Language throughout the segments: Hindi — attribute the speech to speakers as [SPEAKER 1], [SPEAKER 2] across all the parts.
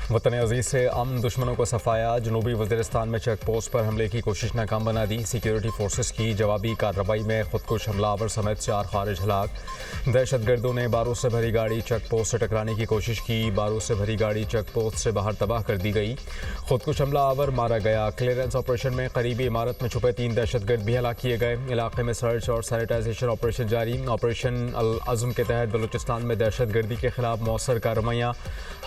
[SPEAKER 1] वतन अजीज़ से अमन दुश्मनों को सफाया। जनूबी वज़ीरिस्तान में चेक पोस्ट पर हमले की कोशिश नाकाम बना दी। सिक्योरिटी फोर्सेस की जवाबी कार्रवाई में खुदकुश हमलावर समेत 4 खारिज हलाक। दहशत गर्दों ने बारूद से भरी गाड़ी चेक पोस्ट से टकराने की कोशिश की। बारूद से भरी गाड़ी चेक पोस्ट से बाहर तबाह कर दी गई। खुदकुश हमलावर मारा गया। क्लियरेंस ऑपरेशन में करीबी इमारत में छुपे 3 दहशत गर्द भी हलाक किए गए। इलाके में सर्च और सैनिटाइजेशन ऑपरेशन जारी। ऑपरेशन अल अज़म के तहत बलूचिस्तान में दहशत गर्दी के खिलाफ मौसर कार्रवाइयाँ।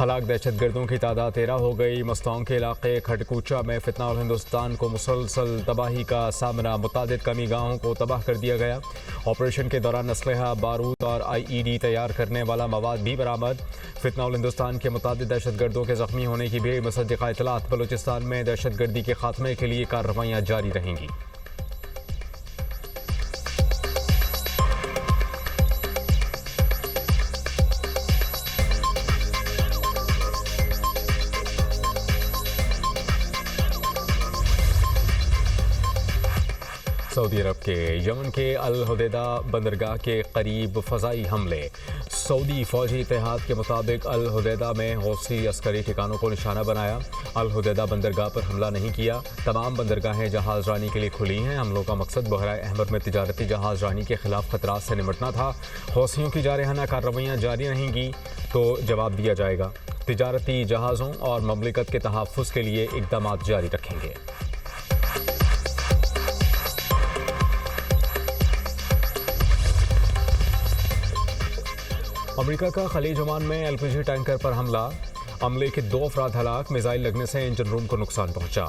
[SPEAKER 1] हलाक दहशत गर्दों की तादाद 13 हो गई। मस्तौं के इलाके खटकूचा में फितना और हिंदुस्तान को मुसलसल तबाही का सामना। मुतादिद कमी गाहों को तबाह कर दिया गया। ऑपरेशन के दौरान असलहा, बारूद और IED तैयार करने वाला मवाद भी बरामद। फितना और हिंदुस्तान के मुतादिद दहशत गर्दों के जख्मी होने की भी मुसद्दिक़ा इतलात। बलूचिस्तान में दहशत गर्दी के खात्मे के लिए कार्रवाइयाँ जारी रहेंगी। सऊदी अरब के यमन के अल हुदैदा बंदरगाह के करीब फ़ज़ाई हमले। सऊदी फ़ौजी इत्तेहाद के मुताबिक अल हुदैदा में हौसी अस्करी ठिकानों को निशाना बनाया। अल हुदैदा बंदरगाह पर हमला नहीं किया। तमाम बंदरगाहें जहाज़ रानी के लिए खुली हैं। हमलों का मकसद बहराए अहमर में तिजारती जहाज़ रानी के खिलाफ खतरात से निपटना था। हौसियों की जारहाना कार्रवाइयाँ जारी रहेंगी तो जवाब दिया जाएगा। तिजारती जहाज़ों और ममलिकत के तहफ़्फ़ुज़ के लिए इक़दाम जारी रखेंगे। अमेरिका का खलीज ओमान में LPG टैंकर पर हमला। अमले के 2 अफराद हलाक। मिसाइल लगने से इंजन रूम को नुकसान पहुंचा।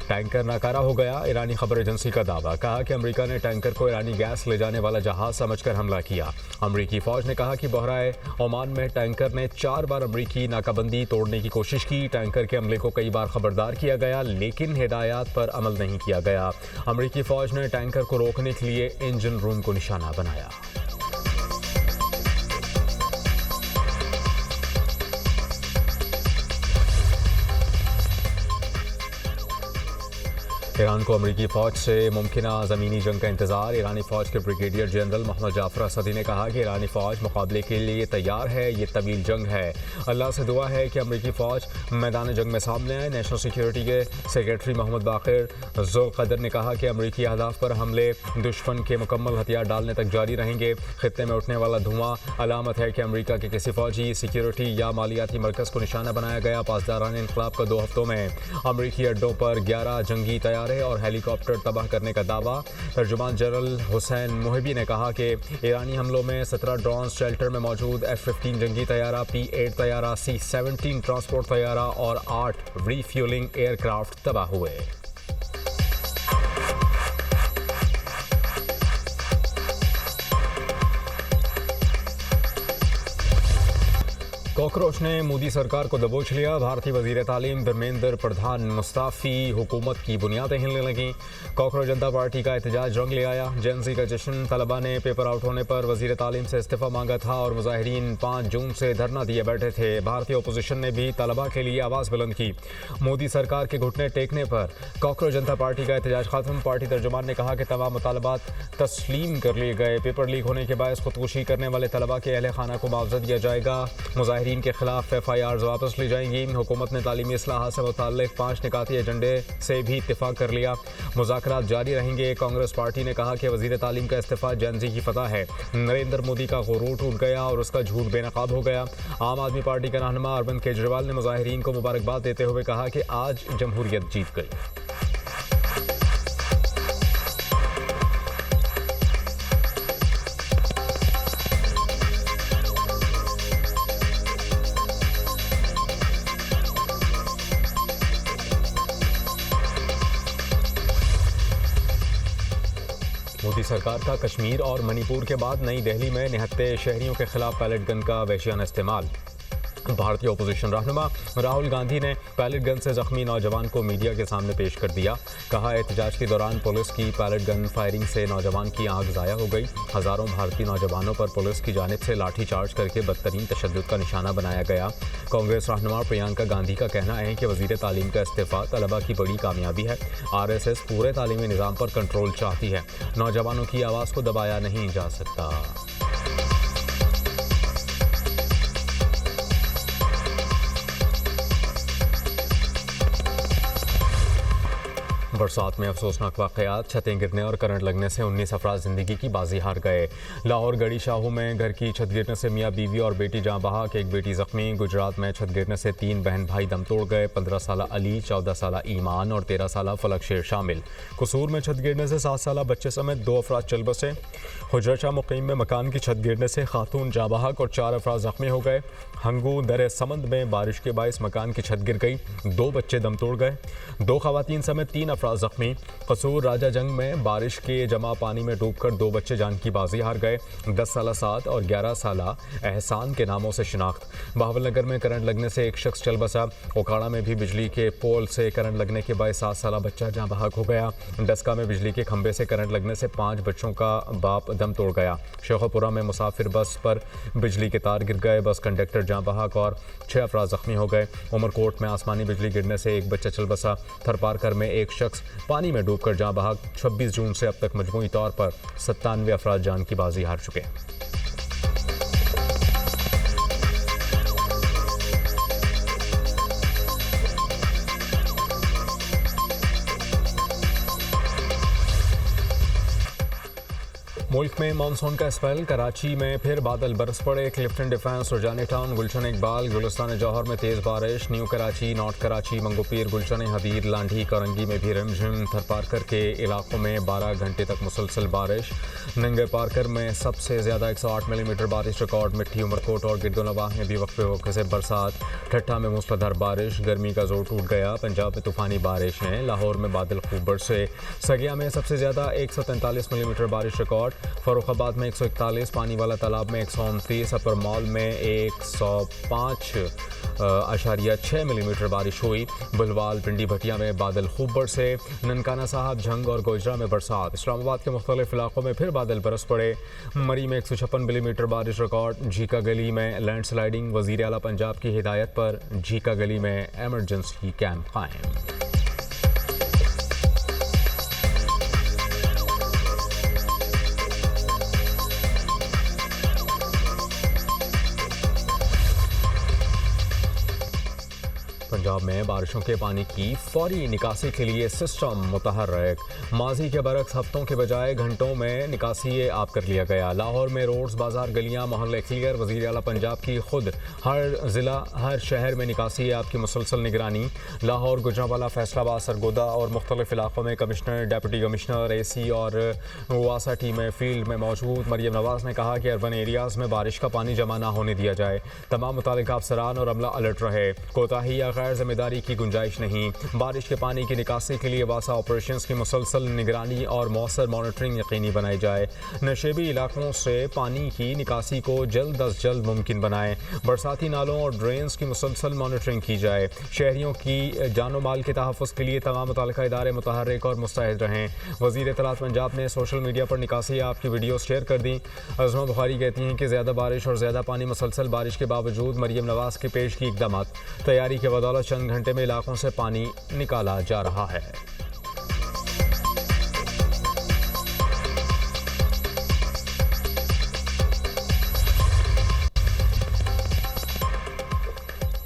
[SPEAKER 1] टैंकर नाकारा हो गया। ईरानी खबर एजेंसी का दावा। कहा कि अमेरिका ने टैंकर को ईरानी गैस ले जाने वाला जहाज समझकर हमला किया। अमेरिकी फौज ने कहा कि बहराए ओमान में टैंकर ने 4 बार अमेरिकी नाकाबंदी तोड़ने की कोशिश की। टैंकर के हमले को कई बार खबरदार किया गया, लेकिन हिदायत पर अमल नहीं किया गया। अमेरिकी फौज ने टैंकर को रोकने के लिए इंजन रूम को निशाना बनाया। ईरान को अमेरिकी फ़ौज से मुमकिन ज़मीनी जंग का इंतज़ार। ईरानी फ़ौज के ब्रिगेडियर जनरल मोहम्मद जाफ़र असदी ने कहा कि ईरानी फ़ौज मुकाबले के लिए तैयार है। ये तवील जंग है। अल्लाह से दुआ है कि अमेरिकी फ़ौज मैदान जंग में सामने आए। नेशनल सिक्योरिटी के सेक्रेटरी मोहम्मद बाक़िर ज़ुल्क़दर ने कहा कि अमेरिकी अहदाफ़ पर हमले दुश्मन के मुकम्मल हथियार डालने तक जारी रहेंगे। ख़ित्ते में उठने वाला धुआं अलामत है कि अमेरिका के किसी फ़ौजी, सिक्योरिटी या मालियाती मरकज़ को निशाना बनाया गया। पासदारान इनक़लाब का 2 हफ्तों में अमेरिकी अड्डों पर 11 जंगी तैयार और हेलीकॉप्टर तबाह करने का दावा। तर्जुमान जनरल हुसैन मुहिबी ने कहा कि ईरानी हमलों में 17 ड्रोन शेल्टर में मौजूद F-15 जंगी तैयारा, P-8 तैयारा, C-17 ट्रांसपोर्ट तैयारा और 8 रीफ्यूलिंग एयरक्राफ्ट तबाह हुए। कॉकरोच ने मोदी सरकार को दबोच लिया। भारतीय वजीर तालीम धर्मेंद्र प्रधान मुस्ताफ़ी। हुकूमत की बुनियादें हिलने लगीं। कॉकरोच जनता पार्टी का एहतजाज रंग ले आया। जेएनजी का जश्न। तलबा ने पेपर आउट होने पर वजीर तालीम से इस्तीफ़ा मांगा था और मुजाहिरीन 5 जून से धरना दिए बैठे थे। भारतीय अपोजिशन ने भी तलबा के लिए आवाज़ बुलंद की। मोदी सरकार के घुटने टेकने पर कॉकरोच जनता पार्टी का एहतजाज खत्म। पार्टी तर्जुमान ने कहा कि तमाम मुतालबात तस्लीम कर लिए गए। पेपर लीक होने के बायस खुदकुशी करने वाले तलबा के अहले खाना को मुआवजा दिया जाएगा। मुजाहिरीन के खिलाफ FIRs वापस ली जाएंगी। हुकूमत ने तालीमी इस्लाहात से मुताल्लिक 5 निकाती एजेंडे से भी इत्तिफाक कर लिया। मुज़ाकरात जारी रहेंगे। कांग्रेस पार्टी ने कहा कि वजीर तालीम का इस्तीफा जेएनजी की फतह है। नरेंद्र मोदी का गुरूर टूट गया और उसका झूठ बेनकाब हो गया। आम आदमी पार्टी के रहनुमा अरविंद केजरीवाल ने मुजाहिरीन को मुबारकबाद देते हुए कहा कि आज जमहूरियत जीत गई। मोदी सरकार का कश्मीर और मणिपुर के बाद नई दिल्ली में निहत्ते शहरियों के खिलाफ पैलेट गन का वहशियाना इस्तेमाल। भारतीय अपोजिशन रहनुमा राहुल गांधी ने पैलेट गन से जख्मी नौजवान को मीडिया के सामने पेश कर दिया। कहा, एहतजाज के दौरान पुलिस की पैलेट गन फायरिंग से नौजवान की आंख ज़ाया हो गई। हज़ारों भारतीय नौजवानों पर पुलिस की जानिब से लाठी चार्ज करके बदतरीन तशद्दुद का निशाना बनाया गया। कांग्रेस रहनुमा प्रियंका गांधी का कहना है कि वज़ीर तालीम का इस्तीफ़ा तलबा की बड़ी कामयाबी है। RSS पूरे तालीमी निज़ाम पर कंट्रोल चाहती है। नौजवानों की आवाज़ को दबाया नहीं जा सकता। बरसात में अफसोसनाक वाक़यात, छतें गिरने और करंट लगने से 19 अफराद ज़िंदगी की बाजी हार गए। लाहौर गढ़ी शाहू में घर की छत गिरने से मियाँ बीवी और बेटी जाँ बहक, एक बेटी ज़ख्मी। गुजरात में छत गिरने से 3 बहन भाई दम तोड़ गए, 15 साला अली, 14 साला ईमान और 13 साला फलक शेर शामिल। कसूर में छत गिरने से 7 साला बच्चे समेत 2 अफराद चल बसे। हुजरा मुक़ीम में मकान की छत गिरने से खातून जाँ बहक और 4 अफराद ज़ख्मी हो गए। हंगू दर समंद में बारिश के बायस मकान की छत गिर गई, 2 बच्चे दम तोड़ गए, 2 खवातीन समेत 3 अफराद ज़ख्मी। कसूर राजा जंग में बारिश के जमा पानी में डूबकर 2 बच्चे जान की बाजी हार गए, 10 साला साद और 11 साला एहसान के नामों से शिनाख्त। बहावलनगर में करंट लगने से एक शख्स चल बसा। ओकाड़ा में भी बिजली के पोल से करंट लगने के बाद 7 साला बच्चा जाँ बहक हो गया। डस्का में बिजली के खंभे से करंट लगने से 5 बच्चों का बाप दम तोड़ गया। शेखोपुरा में मुसाफिर बस पर बिजली के तार गिर गए, बस कंडक्टर जाँ बहक और 6 अफराद ज़ख्मी हो गए। उमरकोट में आसमानी बिजली गिरने से एक बच्चा चल बसा। थरपारकर में एक शख्स पानी में डूबकर जाँ बहक। 26 जून से अब तक मजमूई तौर पर 97 अफराद जान की बाजी हार चुके हैं। मुल्क में मानसून का स्पेल, कराची में फिर बादल बरस पड़े। क्लिफ्टन डिफेंस, रुजानी टाउन, गुलशन इकबाल, गुलिस्तान जौहर में तेज़ बारिश। न्यू कराची, नॉर्थ कराची, मंगोपीर, गुलशन हदीर, लांढी, करंगी में भी रिमझिम। थरपारकर के इलाकों में 12 घंटे तक मुसलसल बारिश। नंगे पारकर में सबसे ज़्यादा 108 मिलीमीटर बारिश रिकॉर्ड। मिट्टी, उमरकोट और गिरदोनवाह में भी वक्फे वक्फे से बरसात। ठट्ठा में मूसलाधार बारिश, गर्मी का जोर टूट गया। पंजाब में तूफ़ानी बारिश हैं। लाहौर में बादल खूब बरसे। सगिया में सबसे ज़्यादा 143 मिलीमीटर बारिश रिकॉर्ड। फर्रुखाबाद में 141, पानी वाला तालाब में 129, अपर मॉल में 105.6 मिलीमीटर बारिश हुई। बुलवाल, पिंडी भटिया में बादल खूब बरसे। ननकाना साहब, झंग और गोजरा में बरसात। इस्लामाबाद के मुख्तलिफ इलाकों में फिर बादल बरस पड़े। मरी में 156 मिलीमीटर बारिश रिकॉर्ड। झीका गली में लैंडस्लाइडिंग, वज़ीर आला पंजाब की हिदायत पर झीका गली में एमरजेंसी कैंप कायम। पंजाब में बारिशों के पानी की फौरी निकासी के लिए सिस्टम मुतहर्रिक। माजी के बरक्स हफ्तों के बजाय घंटों में निकासी आप कर लिया गया। लाहौर में रोड्स, बाजार, गलियां, मोहल्ले क्लियर। वज़ीर आला पंजाब की खुद हर ज़िला, हर शहर में निकासी आपकी मुसलसल निगरानी। लाहौर, गुजरांवाला, फैसलाबाद, सरगोदा और मुख्तलिफ इलाकों में कमिश्नर, डिप्टी कमिश्नर, AC और वासा टीमें फील्ड में मौजूद। मरियम नवाज़ ने कहा कि अर्बन एरियाज़ में बारिश का पानी जमा ना होने दिया जाए। तमाम मुतालिका अफसरान और अमला अलर्ट रहे। कोताही या गैर जिम्मेदारी की गुंजाइश नहीं। बारिश के पानी की निकासी के लिए वासा ऑपरेशंस की मुसलसल निगरानी और मौसर मॉनिटरिंग यकीनी बनाई जाए। नशेबी इलाकों से पानी की निकासी को जल्द अज जल्द मुमकिन बनाएं। बरसाती नालों और ड्रेन्स की मुसलसल मॉनिटरिंग की जाए। शहरियों की जानो माल के तहफ़्फ़ुज़ के लिए तमाम मुतालिका इदारे मुतहर्रिक और मुस्तैद रहें। वज़ीर इत्तलात पंजाब ने सोशल मीडिया पर निकासी आपकी वीडियो शेयर कर दी। अज़मा बुखारी कहती हैं कि ज़्यादा बारिश और ज़्यादा पानी, मुसलसल बारिश के बावजूद मरियम नवाज़ की पेश की इक़दामात तैयारी के बदौलत चंद घंटे में इलाकों से पानी निकाला जा रहा है।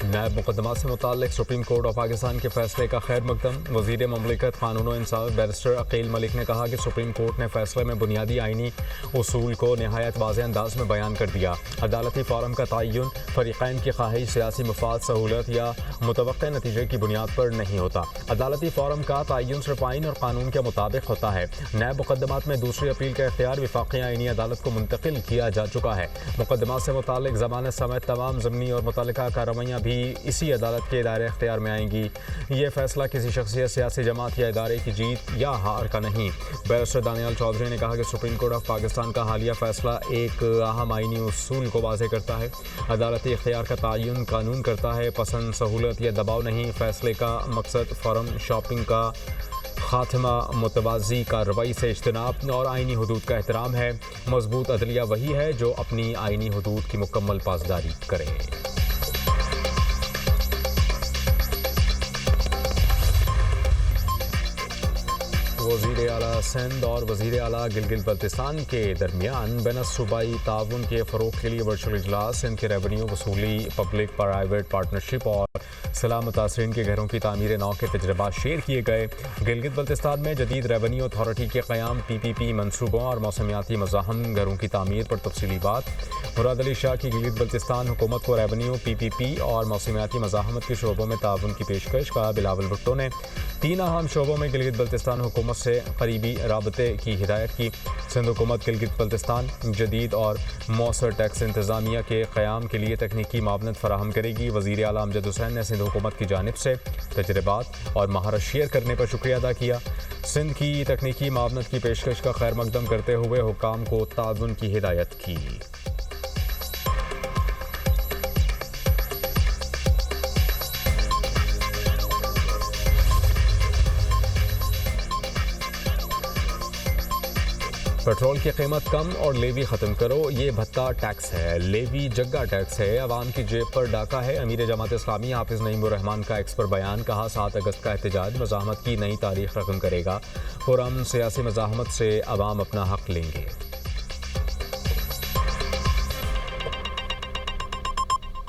[SPEAKER 1] नायब मुकदमात से मुताल्लिक सुप्रीम कोर्ट ऑफ पाकिस्तान के फैसले का खैर मकदम। वज़ीर ममलिकत कानून व इंसाफ बैरिस्टर अकील मलिक ने कहा कि सुप्रीम कोर्ट ने फैसले में बुनियादी आइनी उसूल को नहायत वाज़ेह अंदाज में बयान कर दिया। अदालती फ़ॉरम का तयन फ़रीक़ैन की ख्वाहिश, सियासी मफाद, सहूलत या मुतवक्किअ नतीजे की बुनियाद पर नहीं होता। अदालती फ़ॉरम का तयन सिर्फ आइन और कानून के मुताबिक होता है। नायब मुकदमात में दूसरी अपील का इख्तियार वफाक़ी आइनी अदालत को मुंतकिल किया जा चुका है। मुकदमात से मुताल्लिक ज़मानत समेत तमाम ज़मनी और मुतल्लिका कार्रवाइयाँ भी इसी अदालत के दायरे इख्तियार में आएंगी। ये फैसला किसी शख्सियत, सियासी जमात या इदारे की जीत या हार का नहीं। बैरिस्टर दानियाल चौधरी ने कहा कि सुप्रीम कोर्ट ऑफ पाकिस्तान का हालिया फैसला एक अहम आइनी उसूल को वाज़ेह करता है। अदालती इख्तियार का तयन कानून करता है, पसंद, सहूलत या दबाव नहीं। फैसले का मकसद फॉरम शॉपिंग का खात्मा, मुतवाज़ी कार्रवाई से इज्तनाब और आइनी हदूद का एहतराम है। मजबूत अदलिया वही है जो अपनी आइनी हदूद की मुकम्मल पासदारी करे। वज़ीर आला सिंध और वज़ीर आला गिलगित बल्तिस्तान के दरमियान बैनुल सूबाई ताउन के फ़रोग़ के लिए वर्चुअल इजलास। सिंध के रेवेन्यू वसूली, पब्लिक प्राइवेट पार्टनरशिप और सलाह मुतासरीन के घरों की तामीर नौ के तजर्बा शेयर किए गए। गिलगित बल्तिस्तान में जदीद रेवेन्यू अथॉरिटी के क़याम, PPP मनसूबों और मौसमियाती मज़ाहम घरों की तामीर पर तफसीली बात। मुराद अली शाह की गिलगित बल्तिस्तान हुकूमत को रेवेन्यू, PPP और मौसमियाती मज़ाहमत के शोबों में ताउन की पेशकश। कहा बिलावल भुट्टो ने 3 अहम शोबों में गिलगित बल्तिस्तान हुकूमत से करीबी राबते की हिदायत की। सिंध हुकूमत गिलगित बल्तिस्तान जदीद और मौसर टैक्स इंतज़ामिया के क़याम के लिए तकनीकी मावनत फराहम करेगी। वज़ीर आला अमजद हुसैन ने सिंध हुकूमत की जानिब से तजर्बात और महारत शेयर करने पर शुक्रिया अदा किया। सिंध की तकनीकी मावनत की पेशकश का खैर मकदम करते हुए हुक्काम को ताउन की हिदायत की। पेट्रोल की कीमत कम और लेवी ख़त्म करो, ये भत्ता टैक्स है। लेवी जग्गा टैक्स है, अवाम की जेब पर डाका है। अमीर जमात इस्लामी हाफिज़ नईमुर रहमान का एक्स पर बयान। कहा 7 अगस्त का एहतजाज मज़ाहमत की नई तारीख रकम करेगा। पुरअमन सियासी मज़ाहमत से अवाम अपना हक लेंगे।